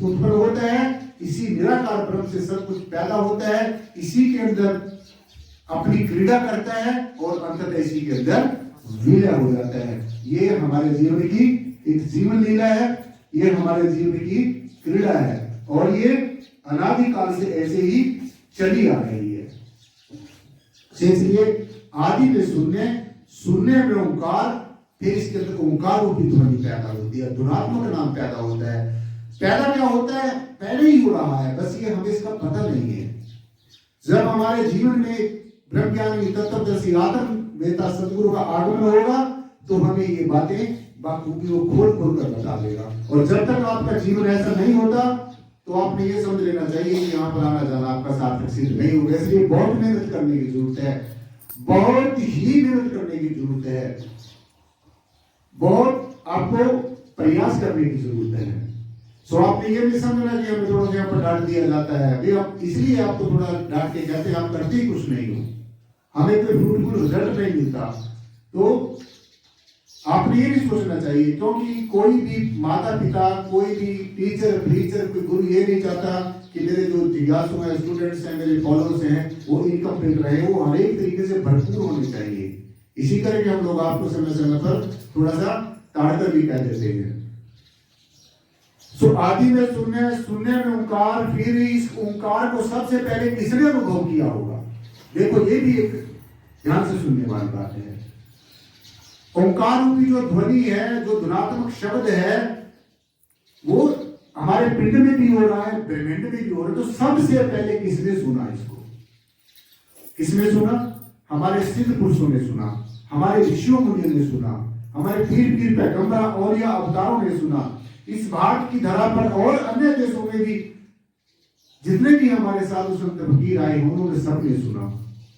उत्पन्न होता है, इसी निराकार ब्रह्म से सब कुछ पैदा होता है, इसी के अंदर अपनी क्रीड़ा करता है और अंततः इसी के अंदर विलय हो जाता है। ये हमारे जीवन की एक जीवन लीला है, ये हमारे जीवन की क्रीड़ा है और ये अनादिकाल से ऐसे ही चली आ रही है। इसलिए आदि में शून्य, शून्य में ओंकार, फिर इसके अंदर ओंकार रूपी ध्वनि पैदा होती है, ध्वनात्मक नाम पैदा होता है। पैदा क्या होता है? पहले ही हो रहा है, बस ये हमें इसका पता नहीं है। जब हमारे जीवन में ब्रह्मज्ञानी तत्वदर्शी आत्मवेता सदगुरु का आगमन होगा तो हमें ये बातें बाखूबी वो खोल खोल कर बता देगा। और जब तक आपका जीवन ऐसा नहीं होता तो आपने ये समझ लेना चाहिए कि यहाँ पर आना जाना आपका सार्थक सिद्ध नहीं होगा। इसलिए बहुत मेहनत करने की जरूरत है, बहुत ही मेहनत करने की जरूरत है, बहुत आपको प्रयास करने की जरूरत है। सो आपने ये नहीं समझना कि हमें थोड़ा यहाँ पर डांट दिया जाता है, अभी आप इसलिए आपको थोड़ा डांट के कहते हैं, आप करते ही कुछ नहीं हो, हमें कोई फ्रूटफुल रिजल्ट नहीं मिलता। तो आपने ये नहीं सोचना चाहिए, क्योंकि कोई भी माता पिता, कोई भी टीचर, प्रीचर, कोई गुरु ये नहीं चाहता कि मेरे जो जिज्ञासु हैं, स्टूडेंट्स हैं, मेरे फॉलोअर्स हैं, वो इनकम्प्लीट रहे, वो हर एक तरीके से भरपूर होने चाहिए। इसी करके हम लोग आपको समय समय पर थोड़ा सा ताड़कर भी कह देते हैं। सो आदि में शून्य, शून्य में ओंकार, फिर इस ओंकार को सबसे पहले किसने अनुभव किया होगा? देखो ये भी एक ध्यान से सुनने वाली बात है। ओंकार रूपी जो ध्वनि है, जो ध्वनात्मक शब्द है, वो हमारे पिंड में भी हो रहा है, ब्रह्मांड में भी हो रहा है। तो सबसे पहले किसने सुना इसको? किसने सुना? हमारे सिद्ध पुरुषों ने सुना, हमारे ऋषियों मुनियों ने सुना, हमारे पीर पैगंबर और या अवतारों ने सुना। इस भारत की धरा पर और अन्य देशों में भी जितने भी हमारे साधु संत फकीर आए उन्होंने सबने सुना।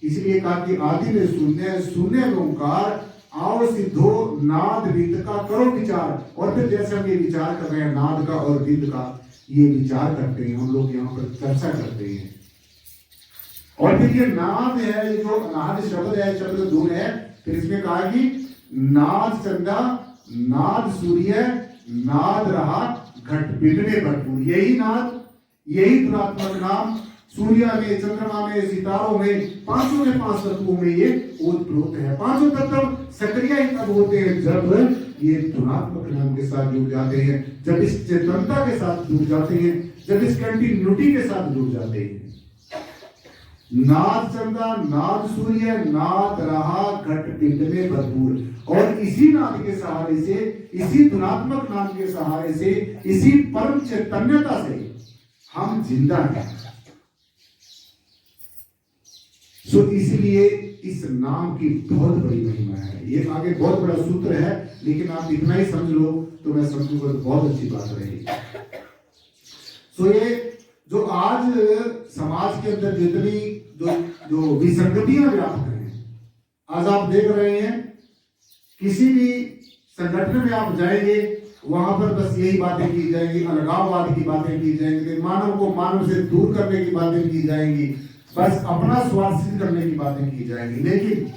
इसलिए कहा कि आदि में शून्य, शून्य में ओंकार, आओ सिद्धो नाद विद का करो विचार। और फिर जैसे हम ये विचार कर रहे हैं नाद का और विद का, ये विचार करते हैं हम लोग, यहाँ पर चर्चा करते हैं। और फिर ये नाद है, जो नाद शब्द है, शब्द धुन है, फिर इसमें कहा कि नाद चंदा, नाद सूर्य, नाद रहा घट पिंड में भरपूर। यही नाद, यही ध्वनात्मक नाम सूर्य में, चंद्रमा में, सितारों में, पांचों में, पांच तत्वों में ये ओतप्रोत है। पांचों तत्व सक्रिय ही तब होते हैं जब ये ध्वनात्मक नाम के साथ जुड़ जाते हैं, जब इस चेतनता के साथ जुड़ जाते हैं, जब इस कंटिन्यूटी के साथ जुड़ जाते हैं। नाद चंदा, नाद सूर्य, नाद रहा घट पिंड में भरपूर। और इसी नाद के सहारे से, इसी ध्वनात्मक नाम के सहारे से, इसी परम चैतन्यता से हम जिंदा हैं। सो इसलिए इस नाम की बहुत बड़ी महिमा है। ये आगे बहुत बड़ा सूत्र है, लेकिन आप इतना ही समझ लो तो मैं समझूंगा तो बहुत अच्छी बात रहेगी। सो ये जो आज समाज के अंदर जितनी जो विसंगतियां व्याप्त हैं, आज आप देख रहे हैं किसी भी संगठन में आप जाएंगे, वहां पर बस यही बातें की जाएंगी, अलगाववाद की बातें की जाएंगी, मानव को मानव से दूर करने की बातें की जाएंगी, बस अपना स्वार्थ सिद्ध करने की बातें की जाएंगी। लेकिन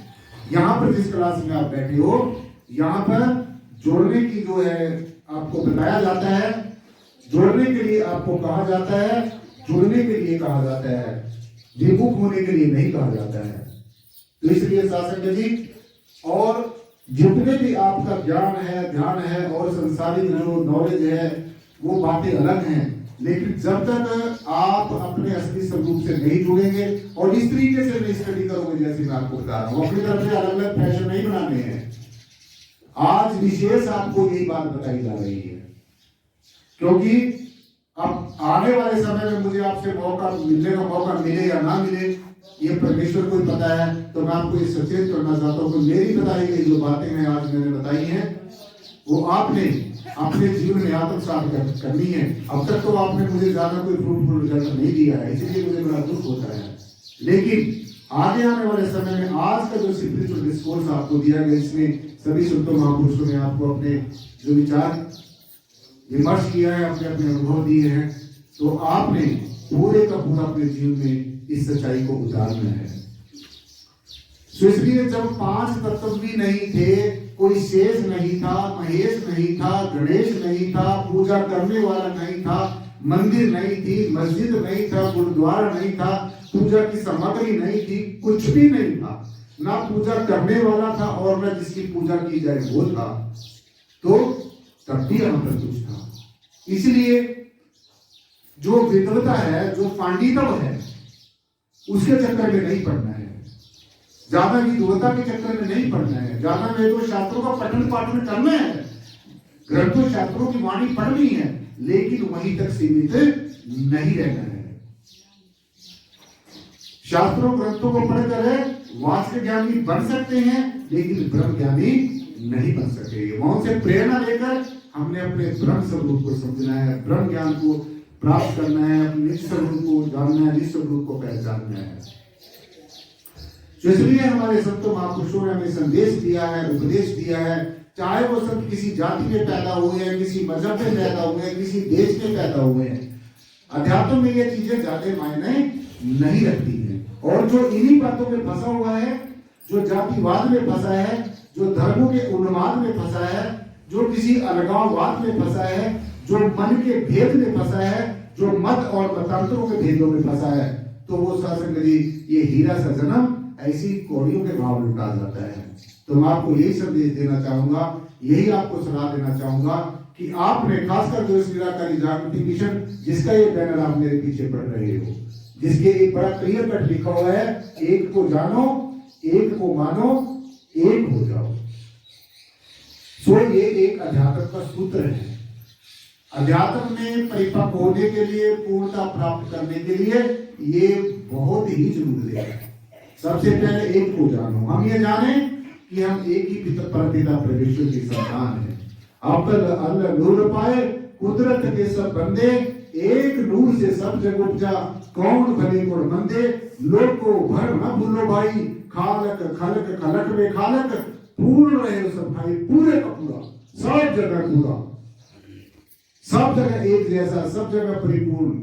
यहाँ पर जिस क्लास में आप बैठे हो, यहाँ पर जोड़ने की जो है आपको बताया जाता है, जोड़ने के लिए आपको कहा जाता है, जुड़ने के लिए कहा जाता है, विमुख होने के लिए नहीं कहा जाता है। तो इसलिए शासक जी, और जितने भी आपका ज्ञान है, ध्यान है और संसारिक जो नॉलेज है, वो बातें अलग हैं, लेकिन जब तक आप अपने असली स्वरूप से नहीं जुड़ेंगे और इस तरीके से नहीं स्टडी करोगे, जैसे मैं आपको बता रहा हूँ, अपनी तरफ से अलग अलग फैशन नहीं बनाने हैं। आज विशेष आपको यही बात बताई जा रही है, क्योंकि अब आने वाले समय में मुझे आपसे मौका मिलने का मौका मिले या ना मिले, ये परमेश्वर को ही पता है। तो मैं आपको ये सचेत करना चाहता हूँ कि मेरी बताई गई जो बातें हैं आज मैंने बताई हैं, वो आपने अपने जीवन में आत्मसात करनी है। अब तक तो आपने मुझे ज्यादा कोई फ्रूटफुल रिजल्ट नहीं दिया है, इसलिए मुझे बड़ा दुख होता है। लेकिन आगे आने वाले समय में आज का जो स्पिरिचुअल डिस्कोर्स आपको दिया गया, इसमें सभी संतों महापुरुषों ने आपको अपने जो विचार विमर्श किया है, अपने अपने अनुभव दिए हैं, तो आपने पूरे का पूरा अपने जीवन में इस सच्चाई को उतारना है। तो इसलिए जब पांच तत्व भी नहीं थे, कोई शेष नहीं था, महेश नहीं था, गणेश नहीं था, पूजा करने वाला नहीं था, मंदिर नहीं थी, मस्जिद नहीं था, गुरुद्वारा नहीं था, पूजा की सामग्री नहीं थी, कुछ भी नहीं था, ना पूजा करने वाला था और ना जिसकी पूजा की जाए वो था, तो तब भी हम पर कुछ था। इसलिए जो विद्वता है, जो पांडित्य है, उसके चक्कर में नहीं पड़ना है, ज्यादा विद्वता के चक्कर में नहीं पड़ना है, ज्यादा वेदों शास्त्रों का पठन पाठन करना है, ग्रंथों शास्त्रों की वाणी पढ़नी है, लेकिन वहीं तक सीमित नहीं रहना है। शास्त्रों ग्रंथों को पढ़कर वास्तविक ज्ञानी बन सकते हैं, लेकिन ब्रह्म ज्ञानी नहीं बन सकेंगे। वहां से प्रेरणा लेकर हमने अपने ब्रह्म स्वरूप को समझना है, ब्रह्म ज्ञान को प्राप्त करना है, अपने निज स्वरूप को जानना है, निज स्वरूप को पहचानना है। तो इसलिए हमारे संतों महापुरुषों ने हमें संदेश दिया है, उपदेश दिया है, चाहे वो संत किसी जाति में पैदा हुए हैं, किसी मजहब में पैदा हुए हैं, किसी देश में पैदा हुए हैं, अध्यात्म में ये चीजें ज्यादा मायने नहीं रखती हैं। और जो इन्हीं बातों में फंसा हुआ है, जो जातिवाद में फंसा है, जो धर्मों के उन्माद में फंसा है, जो किसी अलगाववाद में फंसा है, जो मन के भेद में फंसा है, जो मत और मतांतरों के भेदों में फंसा है, तो वो सासंग जी ये हीरा सा जन्म ऐसी कौड़ियों के भाव लुटा जाता है। तो मैं आपको यही संदेश देना चाहूंगा, यही आपको सलाह देना चाहूंगा कि आपने खासकर जो इस निराकारी जागृति मिशन, जिसका ये बैनर आप मेरे पीछे पढ़ रहे हो, जिसके एक बड़ा क्लियर कट लिखा हुआ है, एक को जानो, एक को मानो, एक हो जाओ। सो ये एक अध्यात्म का सूत्र है। अध्यात्म में परिपक्व होने के लिए, पूर्णता प्राप्त करने के लिए ये बहुत ही जरूरी है। सबसे पहले एक को जानो। हम ये जाने कि हम एक ही पिता परमेश्वर की संतान है। अव्वल अल्लाह नूर पाए, कुदरत के सब बंदे, एक नूर से सब जग उपजा, कौन भले गुण मंदे, लोग को भर न भूलो भाई, खालक खलक खलक में खालक, पूर्ण रहे सब भाई, पूरे का पूरा, सब जगह पूरा, सब जगह एक जैसा, सब जगह परिपूर्ण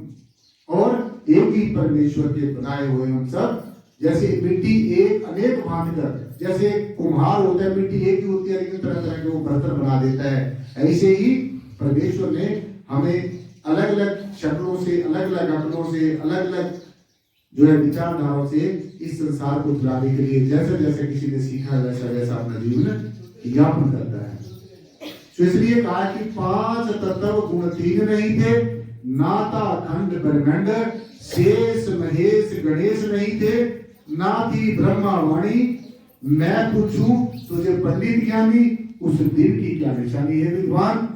और एक ही परमेश्वर के बनाए हुए हम सब। जैसे मिट्टी एक अनेक बांधकर, जैसे कुम्हार होता है, मिट्टी एक ही होती है लेकिन तरह तरह के वो बर्तन बना देता है, ऐसे ही परमेश्वर ने हमें अलग अलग शक्लों से, अलग अलग अकलों से, अलग अलग जो है विचारधाराओं से इस संसार को चलाने के लिए जैसे जैसे किसी ने सीखा वैसा वैसा अपना जीवन यापन करता है। तो इसलिए कहा कि 5 तत्व गुण 3 नहीं थे, नाता खंड ब्रह्मांड, शेष महेश गणेश नहीं थे, ना थी ब्रह्मा वाणी, मैं पूछूं तुझे पंडित ज्ञानी, उस दिन की क्या निशानी है विद्वान।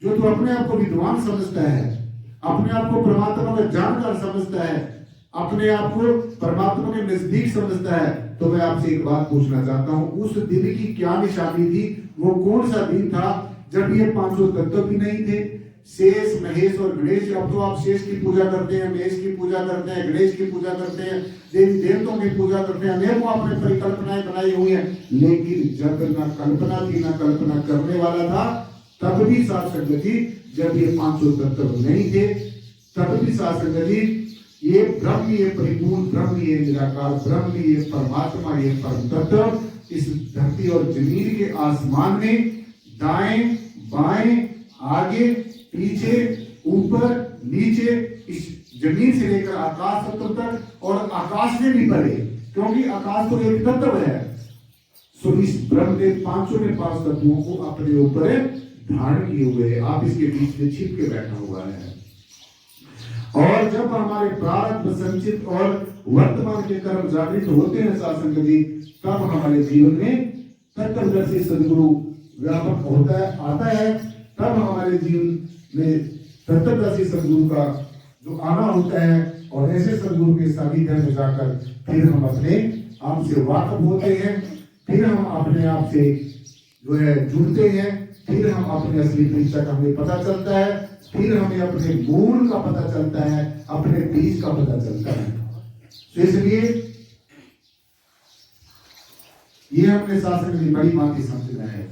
जो तू अपने आप को विद्वान समझता है, अपने आप को परमात्मा का जानकार समझता है, अपने आप को परमात्मा के नजदीक समझता है, तो मैं आपसे एक बात पूछना चाहता हूं, उस दिन की क्या निशानी थी? वो कौन सा दिन था जब ये 500 तत्व भी नहीं थे? शेष महेश और गणेश। अब तो आप शेष की पूजा करते हैं, महेश की पूजा करते हैं, गणेश की पूजा करते हैं, देवी देवताओं की पूजा करते हैं, अनेकों आपने परिकल्पनाएं बनाई हुई है, लेकिन जब ना कल्पना थी ना कल्पना करने वाला था, तब भी साथ संगत जी, जब ये 500 तत्व नहीं थे, तब भी साथ संगत जी, ये ब्रह्म, ये परिपूर्ण ब्रह्म, ये निराकार ब्रह्म, ये परमात्मा, ये परम तत्व इस धरती और जमीन के आसमान में दाएं बाएं आगे पीछे ऊपर नीचे, इस जमीन से लेकर आकाश तत्व तक और आकाश से भी परे, क्योंकि आकाश तो एक तत्व है। सो इस ब्रह्म ने 505 तत्वों को अपने ऊपर धारण किए हुए है। आप इसके बीच में छिप के बैठा हुआ है। और जब हमारे प्रारब्ध संचित और वर्तमान के कर्म जागृत होते हैं साधन जी, तब हमारे जीवन में तत्वदर्शी सदगुरु व्यापक होता है, आता है। तब हमारे जीवन में तत्वदर्शी सदगुरु का जो आना होता है, और ऐसे सदगुरु के सानिध्य में जाकर फिर हम अपने आप से वाकिफ होते हैं, फिर हम अपने आप से जो है जुड़ते हैं, फिर हम अपने असली परिचय का हमें पता चलता है, फिर हमें अपने मूल का पता चलता है, अपने बीज का पता चलता है। तो इसलिए ये अपने शास्त्र में बड़ी बात ही समझना है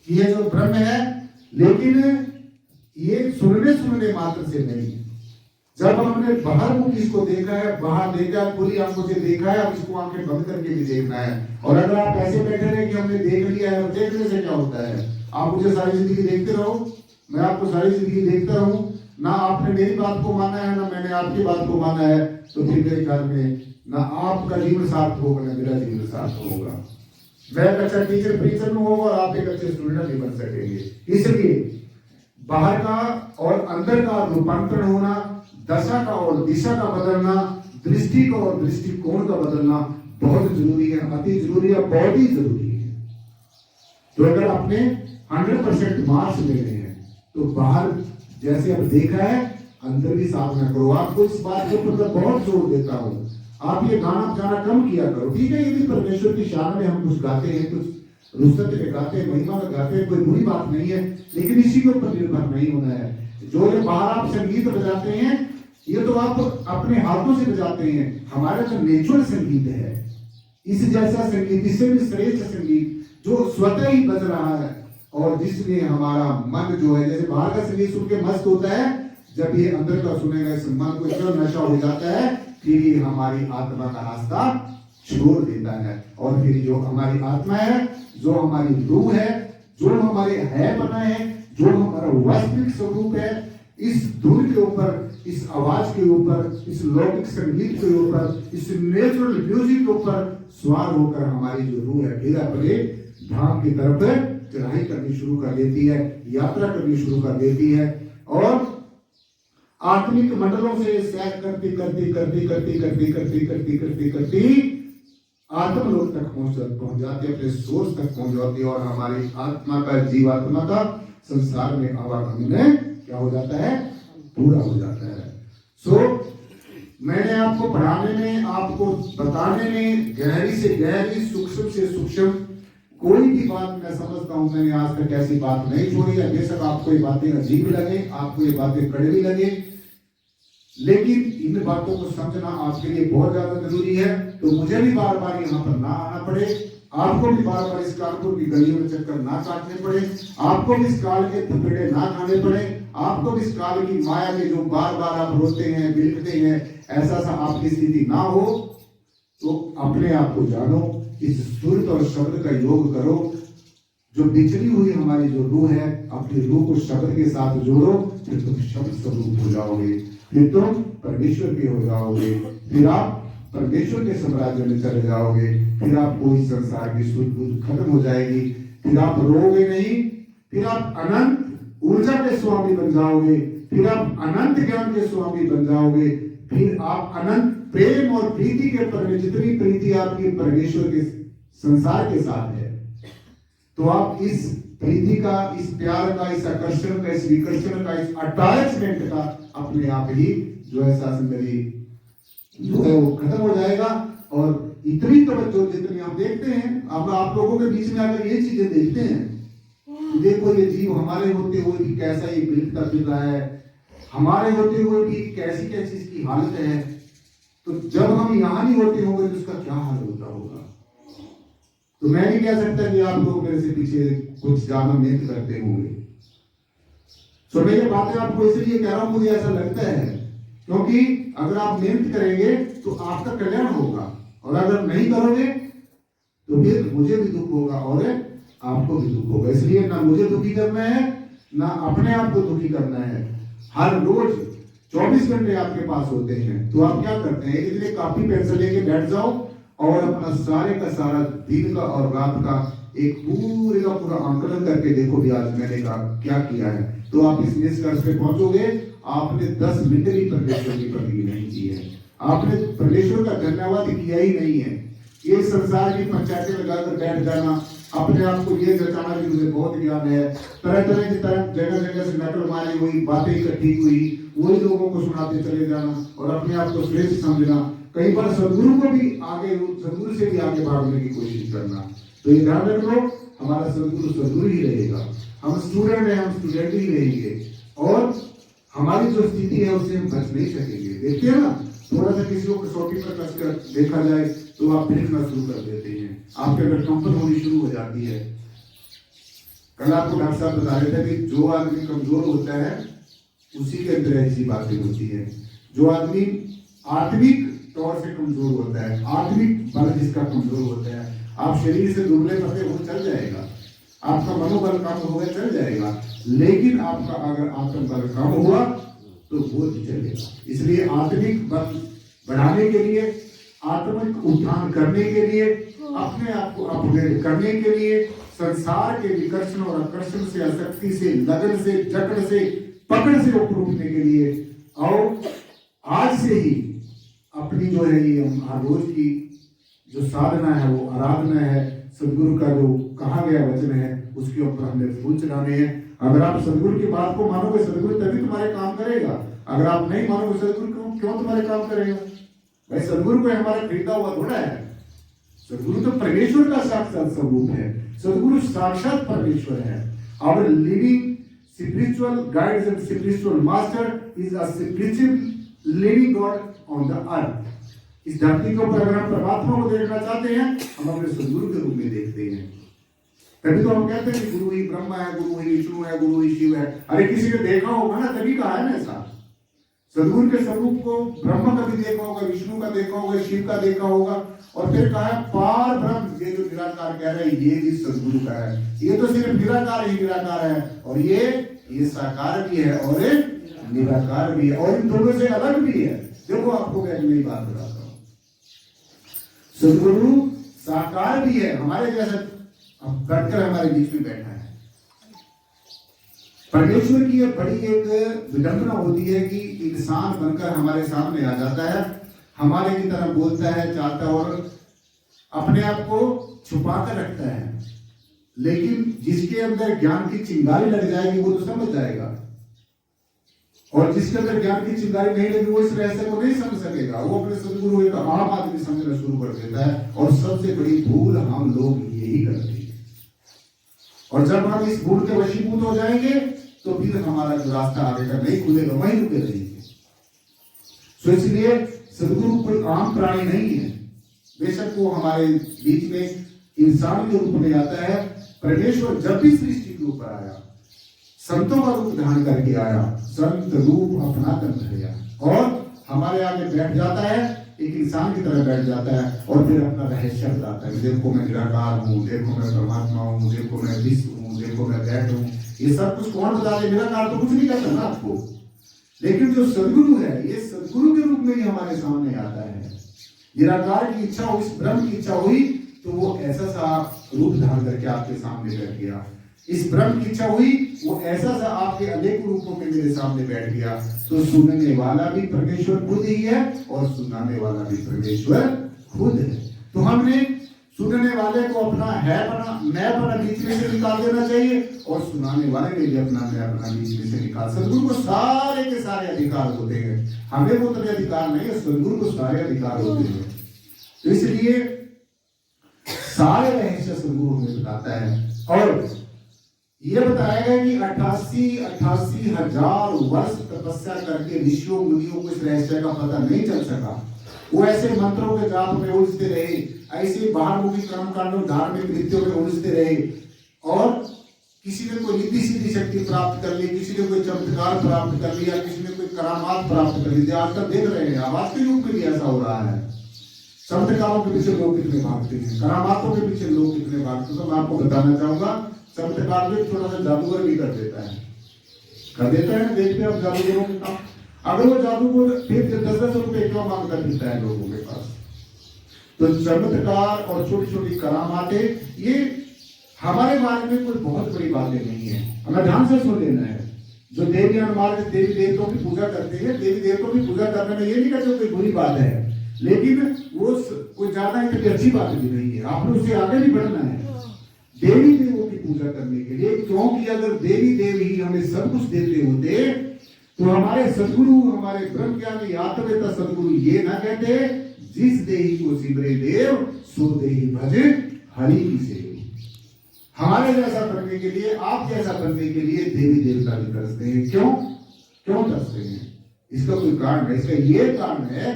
कि ये जो ब्रह्म है, लेकिन ये सुनने मात्र से नहीं। जब हमने बाहर मुख इसको देखा है, बाहर देखा, खुली आंखों से देखा है, अब इसको आंखें बंद करके भी देखना है। और अगर आप ऐसे बैठे रहे कि हमने देख लिया है, और देखने से क्या होता है? आप मुझे सारी जिंदगी देखते रहो, मैं आपको सारी जिंदगी देखता रहूं, ना आपने मेरी बात को माना है ना मैंने आपकी बात को माना है, तो फिर मेरे ख्याल में ना आपका जीवन सार्थक होगा ना मेरा जीवन सार्थक होगा। मैं एक अच्छा टीचर प्रीचर में होगा और आप एक अच्छे स्टूडेंट नहीं बन सकेंगे। इसलिए बाहर का और अंदर का रूपांतरण होना, दशा का और दिशा का बदलना, दृष्टि का और दृष्टिकोण का बदलना बहुत जरूरी है, अति जरूरी है, बहुत ही जरूरी है। तो अगर आपने 100% मार्क्स लेने हैं तो बाहर जैसे अब देखा है अंदर भी साफ न करो। आपको इस बात के ऊपर बहुत जोर देता हूं, आप ये गाना बजाना कम किया करो। ठीक है, ये भी परमेश्वर की शान में हम कुछ गाते हैं, कुछ रुस्तत में गाते हैं, महिमा में गाते हैं, कोई बुरी बात नहीं है, लेकिन इसी के ऊपर निर्भर नहीं होना है। जो ये बाहर आप संगीत बजाते हैं ये तो आप अपने हाथों से बजाते हैं, हमारा जो नेचुरल संगीत है इस जैसा संगीत, इससे भी श्रेष्ठ संगीत जो स्वतः ही बज रहा है और जिसमें हमारा मन जो है, जैसे बाहर का संगीत सुन के मस्त होता है, जब ये अंदर का सुनेगा इस मन को इतना नशा हो जाता है फिर ये हमारी आत्मा का रास्ता छोड़ देता है। और फिर जो हमारी आत्मा है, जो हमारी रूह है, जो हमारे है बना है, जो हमारा वास्तविक स्वरूप है, इस धुन के ऊपर, इस आवाज के ऊपर, इस लौकिक संगीत के ऊपर, इस नेचुरल म्यूजिक के ऊपर सवार होकर हमारी जो रूह है फिर अपने धाम की तरफ चढ़ाई करनी शुरू कर देती है, यात्रा करनी शुरू कर देती है और आत्मिक मंडलों से सैर करती करती करती करती करती करती करती करती करती आत्मलोक तक पहुंच जाती है, अपने सोर्स तक पहुंच जाती है और हमारी आत्मा का, जीवात्मा का संसार में आवागमन क्या हो जाता है, पूरा हो जाता है। मैंने आपको पढ़ाने में, आपको बताने में गहरी से गहरी, सूक्ष्म से सूक्ष्म कोई भी बात मैं समझता हूं मैंने आज तक ऐसी बात नहीं छोड़ी है। बेशक आपको ये बातें अजीब लगे, आपको ये बातें कड़वी लगे, लेकिन इन बातों को समझना आपके लिए बहुत ज्यादा जरूरी है। तो मुझे भी बार बार यहाँ पर ना आना पड़े, आपको भी बार बार इस कानपुर की गलियों में चक्कर ना काटने पड़े, आपको भी इस काल के थपेड़े ना खाने पड़े, आपको भी इस काल की माया में जो बार बार आप रोते हैं, बिलखते हैं, ऐसा सा आपकी स्थिति ना हो। तो अपने आप को जानो, इस सुरत और शब्द का योग करो। जो बिछड़ी हुई हमारी जो रूह है, अपनी रूह को शब्द के साथ जोड़ो, फिर तुम शब्द स्वरूप हो जाओगे, फिर तुम परमेश्वर के हो जाओगे, फिर आप परमेश्वर के साम्राज्य में चले जाओगे, फिर आपको इस संसार की सुध बुध खत्म हो जाएगी, फिर आप रोगे नहीं, फिर आप अनंत ऊर्जा के स्वामी बन जाओगे, फिर आप अनंत ज्ञान के स्वामी बन जाओगे, फिर आप अनंत प्रेम और प्रीति के पर, जितनी प्रीति आपकी परमेश्वर के संसार के साथ है, तो आप इस प्रीति का, इस प्यार का, इस आकर्षण का, इस विकर्षण का, इस अटैचमेंट का अपने आप ही जो है शासनगरी जो है वो खत्म हो जाएगा। और इतनी तवज्जो जितनी आप देखते हैं, अब आप लोगों के बीच में अगर ये चीजें देखते हैं, देखो ये जीव हमारे होते हुए भी कैसा ये बिलखता फिर रहा है, हमारे होते हुए भी कैसी कैसी इसकी हालत है, तो जब हम यहाँ नहीं होते होंगे तो उसका क्या हाल होता होगा। तो मैं नहीं कह सकता कि आप लोग मेरे से पीछे कुछ ज्यादा मेहनत करते होंगे। तो मैं ये बातें आपको इसलिए कह रहा हूं, मुझे ऐसा लगता है क्योंकि अगर आप मेहनत करेंगे तो आपका कल्याण होगा, और अगर नहीं करोगे तो फिर मुझे भी दुख होगा और आपको भी दुख होगा। इसलिए ना मुझे दुखी करना है, ना अपने आप को दुखी करना है। हर रोज 24 घंटे आपके पास होते हैं, तो आप क्या करते हैं, इसलिए कॉपी पेंसिल लेके बैठ जाओ और अपना सारे का सारा दिन का और रात का एक पूरे का पूरा आंकलन करके देखो भी आज मैंने क्या किया है। तो आप इस निष्कर्ष पे पहुंचोगे, आपने 10 मिनट भी परमेश्वर की बंदगी नहीं की है, आपने परमेश्वर का धन्यवाद किया ही नहीं है। ये संसार की पंचायतें लगाकर बैठ जाना, अपने आप को ये जताना कि मुझे बहुत ज्ञान है, तरह तरह की तरह जगह जगह से नकल मारी हुई बातें इकट्ठी हुई, वही लोगों को सुनाते चले जाना और अपने आप को श्रेष्ठ समझना, कई बार सदगुरु को भी आगे, सदगुरु से भी आगे भागने की कोशिश करना। तो ये ध्यान रख लो, हमारा सदगुरु सदगुरु ही रहेगा, हम स्टूडेंट हैं, हम स्टूडेंट ही रहेंगे, और हमारी जो स्थिति है उससे हम बच नहीं सकेंगे। देखते हैं ना, थोड़ा सा किसी को कसौटी पर कसकर देखा जाए तो आप बिलखना शुरू कर देते हैं, आपके अंदर कंपन होनी शुरू हो जाती है। कल आपको डॉक्टर साहब बता रहे थे कि जो आदमी कमजोर होता है उसी के अंदर ऐसी बातें होती है। जो आदमी आत्मिक तौर से कमजोर होता है, आत्मिक बल जिसका कमजोर होता है, आप शरीर से दुबले पतले हो चल जाएगा, आपका मनोबल कम हो गया चल जाएगा, लेकिन आपका अगर आत्मबल कम हुआ तो वो चलेगा। इसलिए आत्मिक बल बढ़ाने के लिए, आत्मिक उत्थान करने के लिए, अपने आप को अपग्रेड करने के लिए, संसार के विकर्षण और आकर्षण से, आसक्ति से, लगन से, जकड़ से, पकड़ से ऊपर उठने के लिए, और आज से ही अपनी जो है ये हम रोज की जो साधना है, वो आराधना है, सदगुरु का जो कहा गया वचन है, उसके ऊपर हमने फूल चढ़ाने हैं। अगर आप सदगुरु की बात को मानोगे, सदगुरु तभी तुम्हारे काम करेगा। अगर आप नहीं मानोगे, सदगुरु क्यों तुम्हारे काम करेगा? भाई सदगुरु को हमारा खरीदा हुआ थोड़ा है। सदगुरु तो परमेश्वर का साक्षात स्वरूप है। सदगुरु साक्षात परमेश्वर है। Our living spiritual guides and spiritual master is a spiritual living god on the earth. इस धरती के ऊपर अगर हम परमात्मा को देखना चाहते हैं, हम अपने सदगुरु के रूप में देखते हैं। तभी तो हम कहते हैं कि गुरु ही ब्रह्मा है, गुरु ही विष्णु है, गुरु ही शिव है। अरे किसी ने देखा होगा ना, तभी कहा है ना ऐसा। सदगुरु के स्वरूप को ब्रह्म का भी देखा होगा, विष्णु का देखा होगा, शिव का देखा होगा, और फिर कहा है पार ब्रह्म। ये जो निराकार कह रहे हैं, ये भी सदगुरु का है। ये तो सिर्फ निराकार ही निराकार है, और ये साकार भी है और निराकार भी है, और इन दोनों से अलग भी है। देखो आपको मैं नई बात बताता हूँ। सदगुरु साकार भी है, हमारे जैसा बैठकर हमारे बीच में बैठा है। परमेश्वर की यह बड़ी एक विडंबना होती है कि इंसान बनकर हमारे सामने आ जाता है, हमारे की तरह बोलता है, चाहता है, और अपने आप को छुपा कर रखता है। लेकिन जिसके अंदर ज्ञान की चिंगारी लग जाएगी, वो तो समझ जाएगा, और जिसके अंदर ज्ञान की चिंगारी नहीं लगी, वो इस रहस्य को नहीं समझ सकेगा। वो अपने सदगुरु एक आम आदमी समझना शुरू कर देता है, और सबसे बड़ी भूल हम लोग यही करते हैं। और जब हम इस भूल के वशीभूत हो जाएंगे, तो फिर हमारा जो रास्ता आगे का नहीं खुलेगा, वहीं रुके रहेंगे। तो इसलिए सदगुरु कोई आम प्राणी नहीं है। बेशक वो हमारे बीच में इंसान के रूप में आता है। परमेश्वर जब भी सृष्टि के ऊपर आया, संतों का रूप धारण करके आया, संत रूप अपना कर धरया, और हमारे आगे बैठ जाता है, एक इंसान की तरह बैठ जाता है, और फिर अपना रहस्य बताता है। देखो मैं निराकार हूँ, देखो मैं परमात्मा हूँ, देखो मैं विश्व हूँ, देखो मैं बैठ हूँ। ये सब कुछ कौन बता दे? निराकार तो कुछ नहीं कहता ना आपको। लेकिन जो सदगुरु है, ये सदगुरु के रूप में ही हमारे सामने आता है। निराकार की इच्छा हुई, ब्रह्म की इच्छा हुई, तो वो ऐसा सा रूप धारण करके आपके सामने बैठ गया। इस ब्रह्म की इच्छा हुई, वो ऐसा सा आपके अनेक रूपों में मेरे सामने बैठ गया। तो सुनने वाला भी परमेश्वर खुद ही है, और सुनाने वाला भी परमेश्वर खुद है। तो हमने सुनने वाले को अपना है बना, मैं बना बीच में से निकाल देना चाहिए, और सुनाने वाले ने भी अपना मैं अपना बीच में से निकाल। सदगुरु को सारे के सारे अधिकार होते हैं, हमें वो तभी अधिकार नहीं है, सदगुरु को सारे अधिकार होते हैं। तो इसलिए सारे रहस्य सदगुरु हमें बताता है। और यह बताया गया कि 88 हजार वर्ष तपस्या करके ऋषियों मुनियों को इस रहस्य का पता नहीं चल सका। वो ऐसे मंत्रों के जाप में उलझते रहे, ऐसे बाहरमुखी कर्म कांडों धार्मिक नृत्यों में उलझते रहे, और किसी ने कोई रिद्धि सिद्धि शक्ति प्राप्त कर ली, किसी ने कोई चमत्कार प्राप्त कर लिया, किसी ने कोई करामात प्राप्त कर ली। आजकल देख रहे हैं, आज के युग में भी ऐसा हो रहा है। चमत्कारों के पीछे लोग कितने भागते हैं, करामातों के पीछे लोग कितने भागते हैं। तो मैं आपको बताना चाहूंगा, चमत्कार में थोड़ा सा जादूगर भी कर देता है, देखते हैं आप जादूगरों के काम। अगर वो जादूगर फिर 10-10 रुपए क्यों मांग कर देता है लोगों के पास। तो चमत्कार और छोटी छोटी करामातें, ये हमारे बारे में कोई बहुत बड़ी बातें नहीं है, हमें ध्यान से सुन लेना है। जो देवी हमारे देवी देवताओं की पूजा करते हैं, देवी देवताओं की पूजा करने में ये नहीं कहते कोई बुरी बात है, लेकिन वो कोई ज्यादा ही अच्छी बात भी नहीं है। आपने उससे आगे भी बढ़ना है देवी देवों की पूजा करने के लिए, क्योंकि अगर देवी देव ही हमें सब कुछ देते होते, तो हमारे सदगुरु, हमारे ब्रह्म ज्ञानी आत्मवेता सदगुरु ये ना कहते, जिस देही को सिमरे देव सो देही भज हरि की सेवी। हमारे जैसा बनने के लिए, आप जैसा बनने के लिए देवी देवता भी तरसते हैं। क्यों तरसते हैं? इसका कोई कारण है। इसका ये कारण है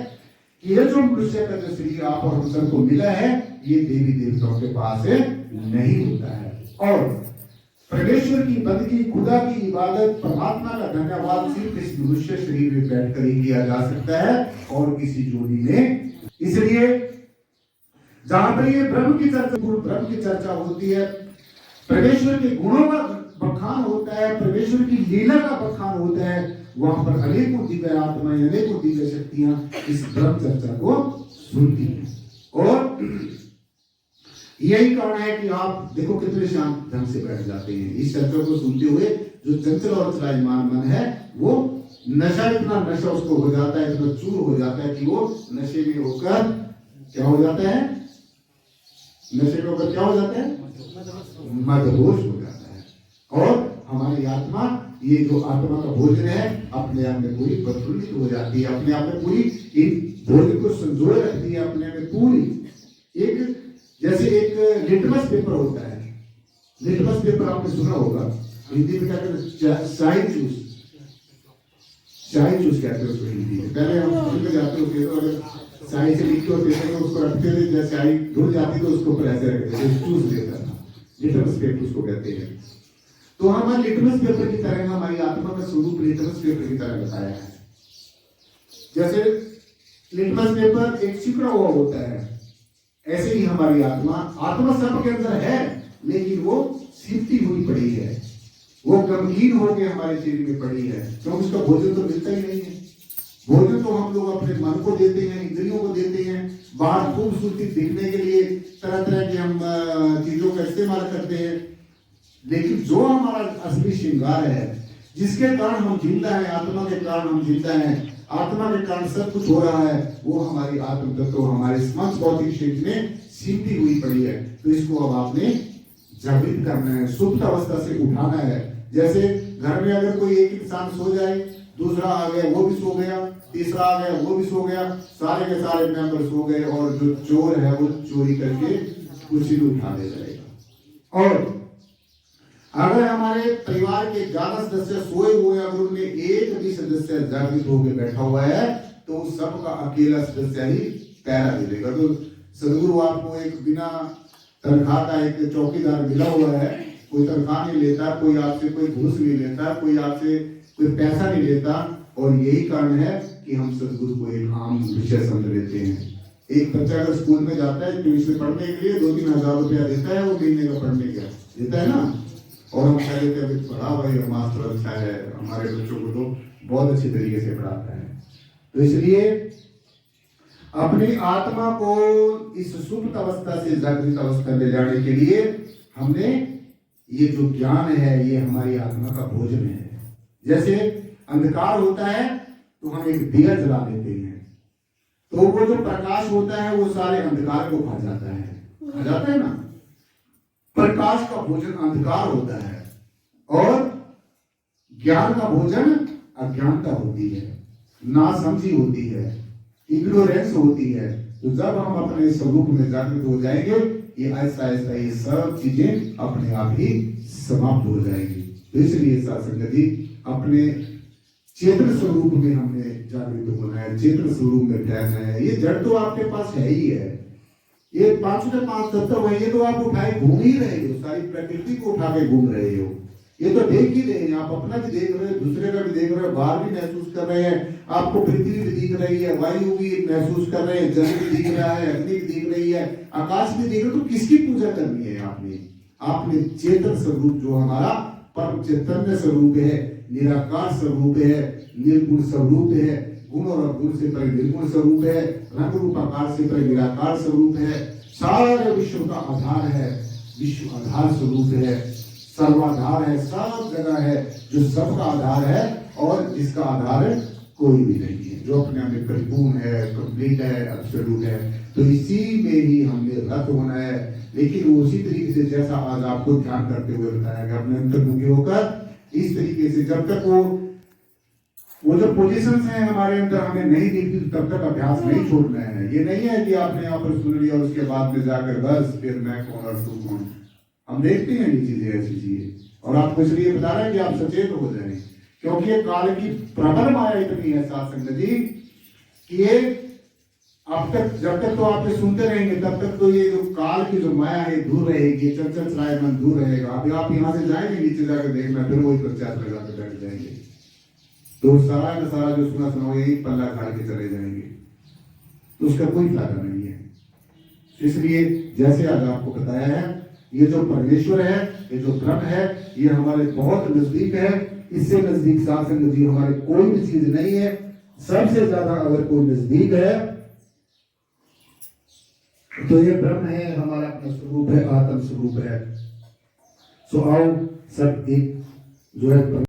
कि ये जो मनुष्य का जो शरीर आप और हम सबको मिला है, ये देवी देवताओं के पास नहीं होता है। और परमेश्वर की बंदगी, खुदा की इबादत, परमात्मा का धन्यवाद सिर्फ इस मनुष्य शरीर में बैठकर ही किया जा सकता है, और किसी जोड़ी में। इसलिए जहां पर ये ब्रह्म की चर्चा होती है, परमेश्वर के गुणों का बखान होता है, परमेश्वर की लीला का बखान होता है, वहां पर अनेकों दिव्य आत्माएं, अनेकों दिव्य शक्तियां इस ब्रह्म चर्चा को सुनती हैं। और यही कारण है कि आप देखो कितने शांत ढंग से बैठ जाते हैं इस चर्चा को सुनते हुए। जो चंचल और चलायमान मन है वो नशा, इतना नशा उसको हो जाता है, इतना चूर हो जाता है कि वो नशे में होकर क्या हो जाता है, नशे में होकर क्या हो जाता है, मदहोश हो जाता है। और हमारी आत्मा, ये जो आत्मा का भोजन है, अपने आप में पूरी प्रफुल्लित हो जाती है, अपने आप में पूरी इन भोजन को संजोए रखती है, अपने में पूरी एक, जैसे एक लिटमस पेपर होता है। लिटमस पेपर आपने सुना होगा, हिंदी में क्या कहते हैं, शाही चूस, शाही चूस कहते हैं उसको हिंदी में। पहले हम स्कूल में जाते होते तो अगर शाही से लिख के और पेपर में उसको रखते थे, जैसे शाही ढुल जाती तो उसको ऊपर ऐसे रखते थे, चूस देता था। लिटमस पेपर उसको कहते हैं। तो हमारे लिटमस पेपर की तरह हमारी आत्मा का स्वरूप लिटमस पेपर की तरह बताया है। जैसे लिटमस पेपर एक सिकुड़ा हुआ होता है, ऐसे ही हमारी आत्मा, आत्मा सबके अंदर है लेकिन वो सिमटी हुई पड़ी है, वो गमगीन होकर हमारे शरीर में पड़ी है, क्योंकि उसका भोजन तो मिलता ही नहीं है। भोजन तो हम लोग अपने मन को देते हैं, इंद्रियों को देते हैं, बाहर खूबसूरती दिखने के लिए तरह तरह के हम चीजों का इस्तेमाल करते हैं। लेकिन जो हमारा असली श्रृंगार है, जिसके कारण हम जिंदा हैं, आत्मा के कारण हम जिंदा हैं, आत्मा के कारण सब कुछ हो रहा है, वो हमारी आत्म तत्व हमारे स्मंस भौतिक शरीर में सिमटी हुई पड़ी है। तो इसको अब आपने जागृत करना है, सुप्त अवस्था से उठाना है। जैसे घर में अगर कोई एक इंसान सो जाए, दूसरा आ गया वो भी सो गया, तीसरा आ गया वो भी सो गया, सारे के सारे मेंबर सो गए, और जो चोर है वो चोरी करके कुर्सी भी उठा ले जाएगा। और अगर हमारे परिवार के ज्यादा सदस्य सोए हुए हैं, अगर उनमें एक भी सदस्य जागृत होकर बैठा हुआ है, तो सबका अकेला सदस्य ही पहरा दे देगा। तो सदगुरु आपको एक बिना तनख्वाह का एक चौकीदार मिला हुआ है, कोई तनख्वाह नहीं लेता, कोई आपसे कोई घूस नहीं लेता, कोई आपसे कोई पैसा नहीं लेता। और यही कारण है कि हम सदगुरु को एक आम विषय समझ लेते हैं। एक बच्चा अगर स्कूल में जाता है ट्यूशन पढ़ने के लिए 2-3 हजार रुपया देता है, वो महीने का पढ़ने का देता है ना, और हम कह देते हैं पढ़ा भाई मास्टर अच्छा है, हमारे बच्चों को तो बहुत अच्छी तरीके से पढ़ाता है। तो इसलिए अपनी आत्मा को इस सुप्त अवस्था से जागृत अवस्था में जाने के लिए हमने ये जो ज्ञान है, ये हमारी आत्मा का भोजन है। जैसे अंधकार होता है तो हम एक दिया जला देते हैं, तो वो जो प्रकाश होता है वो सारे अंधकार को खा जाता है ना। प्रकाश का भोजन अंधकार होता है, और ज्ञान का भोजन अज्ञानता होती है, नासमझी होती है, इग्नोरेंस होती है। तो जब हम अपने स्वरूप में जागृत हो जाएंगे, ये ऐसा ऐसा ये सब चीजें अपने आप ही समाप्त हो जाएंगी। तो इसलिए सत्संग जी, अपने चेतन स्वरूप में हमने जागृत होना है, चेतन स्वरूप में ठहरना है। ये जड़ तो आपके पास है ही है, ये 5 तत्व है, ये तो आप उठाए घूम ही रहे हो, सारी प्रकृति को उठा के घूम रहे हो। ये तो देख ही रहे हैं, आप अपना भी देख रहे हो, दूसरे का भी देख रहे हो, बाहर भी महसूस कर रहे हैं, आपको पृथ्वी भी दिख रही है, वायु भी महसूस कर रहे हैं, जल भी दिख रहा है, अग्नि भी दिख रही है, आकाश भी दिख रहा है। तो किसकी पूजा करनी है आपने चेतन स्वरूप जो हमारा परम चैतन्य स्वरूप है, निराकार स्वरूप है, निर्गुण स्वरूप है, गुण और अवगुण से परे निर्गुण स्वरूप है, रंग रूप आकार से परे निराकार स्वरूप है, सारे विश्व का आधार है, विश्व आधार स्वरूप है, सर्वाधार है, सब जगह है, जो सबका आधार है और जिसका आधार कोई भी नहीं है, जो अपने आप में परिपूर्ण है, कंप्लीट है, एब्सोल्यूट है। तो इसी में ही हमने रत होना है। लेकिन उसी तरीके से जैसा आज आपको ध्यान करते हुए बताया गया, अपने अंतर्मुखी होकर इस तरीके से जब तक वो जो पोजीशंस हैं हमारे अंदर हमें नहीं दिखती, तब तक अभ्यास नहीं छोड़ना है। ये नहीं है कि आपने यहाँ पर सुन लिया उसके बाद में जाकर बस फिर मैं कौन और तू कौन। हम देखते हैं ये चीजें, ऐसी चीजें, और आपको इसलिए बता रहे हैं कि आप सचेत हो जाएं, क्योंकि ये काल की प्रबल माया इतनी है साथ संगत जी कि ये अब तक जब तक तो आप सुनते रहेंगे तब तक तो ये जो काल की जो माया है दूर रहेगी, चंचल सराय मन दूर रहेगा। अभी आप यहाँ से जाएंगे नीचे जाकर देखना, फिर वही प्रत्याश लगा कर बैठ जाएंगे, तो सारा का सारा जो सुना सुना यही पल्ला खाड़ के चले जाएंगे, तो उसका कोई फायदा नहीं है। इसलिए जैसे आज आपको बताया है ये जो परमेश्वर है, ये जो ब्रह्म है, ये हमारे बहुत नजदीक है। इससे नजदीक साथ संगत जी हमारे कोई भी चीज नहीं है। सबसे ज्यादा अगर कोई नजदीक है तो ये ब्रह्म है, हमारा अपना स्वरूप है, आत्म स्वरूप है। सो आओ सब एक जो है